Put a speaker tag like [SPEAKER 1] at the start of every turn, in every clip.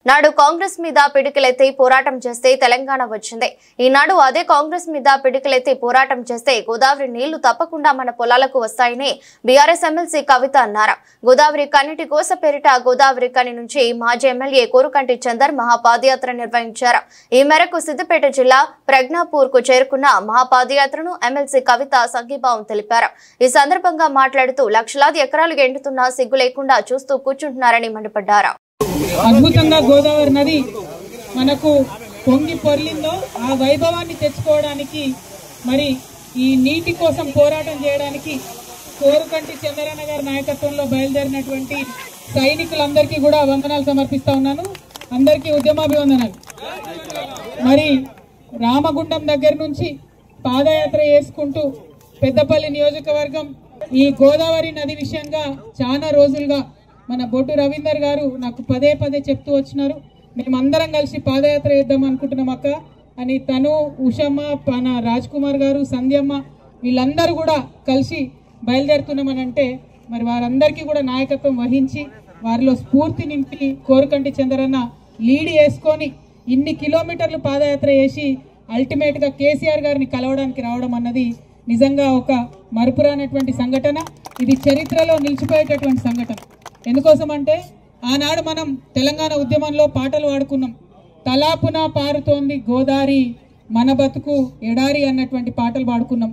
[SPEAKER 1] నాడు కాంగ్రెస్ మీద పిడికిలెత్తి పోరాటం చేస్తే తెలంగాణ వచ్చింది. ఈనాడు అదే కాంగ్రెస్ మీద పిడికిలెత్తి పోరాటం చేస్తే గోదావరి నీళ్లు తప్పకుండా మన పొలాలకు వస్తాయని బీఆర్ఎస్ ఎమ్మెల్సీ కవిత అన్నారు. గోదావరి కన్నిటి కోస పేరిట గోదావరి కని నుంచి మాజీ ఎమ్మెల్యే కోరుకంటి చందర్ మహాపాదయాత్ర నిర్వహించారు. ఈ మేరకు సిద్దిపేట జిల్లా ప్రజ్ఞాపూర్ కు చేరుకున్న మహాపాదయాత్రను ఎమ్మెల్సీ కవిత సంఘీభావం తెలిపారు. ఈ సందర్భంగా మాట్లాడుతూ లక్షలాది ఎకరాలు ఎండుతున్నా సిగ్గు లేకుండా చూస్తూ కూర్చుంటున్నారని మండిపడ్డారు.
[SPEAKER 2] అద్భుతంగా గోదావరి నది మనకు పొంగి పొర్లిందో ఆ వైభవాన్ని తెచ్చుకోవడానికి మరి ఈ నీటి కోసం పోరాటం చేయడానికి కోరుకంటి చంద్రన్న గారి నాయకత్వంలో బయలుదేరినటువంటి సైనికులందరికీ కూడా వందనాలు సమర్పిస్తా ఉన్నాను. అందరికీ ఉద్యమాభివందనాలు. మరి రామగుండం దగ్గర నుంచి పాదయాత్ర చేసుకుంటూ పెద్దపల్లి నియోజకవర్గం ఈ గోదావరి నది విషయంగా చాలా రోజులుగా మన బొట్టు రవీందర్ గారు నాకు పదే పదే చెప్తూ వచ్చినారు. మేమందరం కలిసి పాదయాత్ర చేద్దాం అనుకుంటున్నాం అక్క అని. తను, ఉషమ్మ, మన రాజ్ కుమార్ గారు, సంధ్యమ్మ వీళ్ళందరూ కూడా కలిసి బయలుదేరుతున్నామని అంటే మరి వారందరికీ కూడా నాయకత్వం వహించి వారిలో స్ఫూర్తి నింపి కోరుకంటి చంద్రన్న లీడ్ చేసుకొని ఇన్ని కిలోమీటర్లు పాదయాత్ర చేసి అల్టిమేట్గా కేసీఆర్ గారిని కలవడానికి రావడం అన్నది నిజంగా ఒక మరుపురానటువంటి సంఘటన. ఇది చరిత్రలో నిలిచిపోయేటటువంటి సంఘటన. ఎందుకోసం అంటే ఆనాడు మనం తెలంగాణ ఉద్యమంలో పాటలు పాడుకున్నాం. తలాపున పారుతోంది గోదావరి మన బతుకు ఎడారి అన్నటువంటి పాటలు పాడుకున్నాం.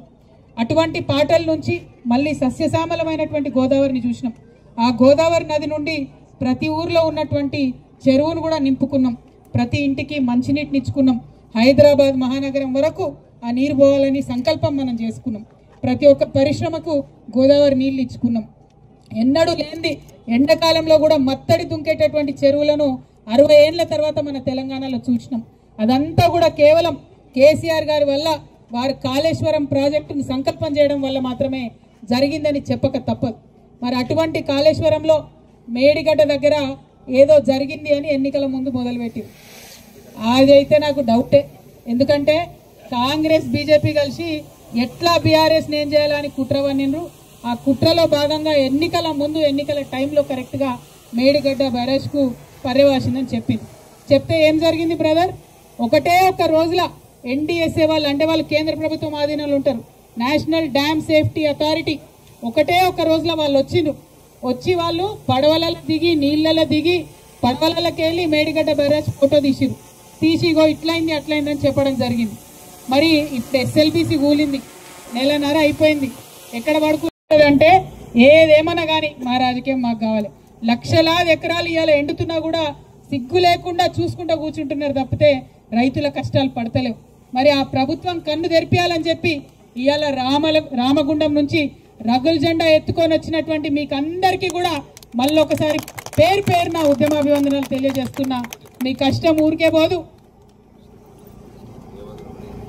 [SPEAKER 2] అటువంటి పాటల నుంచి మళ్ళీ సస్యశ్యామలమైనటువంటి గోదావరిని చూసినాం. ఆ గోదావరి నది నుండి ప్రతి ఊర్లో ఉన్నటువంటి చెరువును కూడా నింపుకున్నాం. ప్రతి ఇంటికి మంచినీటిని ఇచ్చుకున్నాం. హైదరాబాద్ మహానగరం వరకు ఆ నీరు పోవాలని సంకల్పం మనం చేసుకున్నాం. ప్రతి ఒక్క పరిశ్రమకు గోదావరి నీళ్లు ఇచ్చుకున్నాం. ఎన్నడూ లేనిది ఎండాకాలంలో కూడా మత్తడి దుంకేటటువంటి చెరువులను 60 ఏళ్ల తర్వాత మన తెలంగాణలో చూసినాం. అదంతా కూడా కేవలం కేసీఆర్ గారి వల్ల, వారి కాళేశ్వరం ప్రాజెక్టును సంకల్పం చేయడం వల్ల మాత్రమే జరిగిందని చెప్పక తప్పదు. మరి అటువంటి కాళేశ్వరంలో మేడిగడ్డ దగ్గర ఏదో జరిగింది అని ఎన్నికల ముందు మొదలుపెట్టింది. అదైతే నాకు డౌటే. ఎందుకంటే కాంగ్రెస్ బీజేపీ కలిసి ఎట్లా బీఆర్ఎస్ ఏం చేయాలని కుట్ర పన్నిండ్రు. ఆ కుట్రలో భాగంగా ఎన్నికల ముందు, ఎన్నికల టైంలో కరెక్ట్గా మేడిగడ్డ బ్యారేజ్కు పర్యవాసిందని చెప్తే ఏం జరిగింది బ్రదర్? ఒకటే ఒక్క రోజుల ఎన్డీఎస్ఏ వాళ్ళు, అంటే వాళ్ళు కేంద్ర ప్రభుత్వం ఆధీనంలో ఉంటారు, నేషనల్ డ్యామ్ సేఫ్టీ అథారిటీ, ఒకటే ఒక్క రోజులో వాళ్ళు వచ్చి వాళ్ళు పడవలలో దిగి, నీళ్ళలో దిగి, పడవలకి వెళ్ళి మేడిగడ్డ బ్యారేజ్ ఫోటో తీసి ఇగో ఇట్లయింది అట్లయిందని చెప్పడం జరిగింది. మరి ఇప్పుడు ఎస్ఎల్బీసీ కూలింది, నెలన్నర అయిపోయింది. ఎక్కడ పడుకుంటే ఏదేమన్నా కానీ మా రాజకీయం మాకు కావాలి. లక్షలాది ఎకరాలు ఇవాళ ఎండుతున్నా కూడా సిగ్గు లేకుండా చూసుకుంటూ కూర్చుంటున్నారు తప్పితే రైతుల కష్టాలు పడతలేవు. మరి ఆ ప్రభుత్వం కన్ను తెరిపియాలని చెప్పి ఇవాళ రామగుండం నుంచి రగుల్ జెండా ఎత్తుకొని వచ్చినటువంటి మీకు అందరికీ కూడా మళ్ళొకసారి పేరున ఉద్యమాభివందనాలు తెలియజేస్తున్నా. మీ కష్టం ఊరికే పోదు.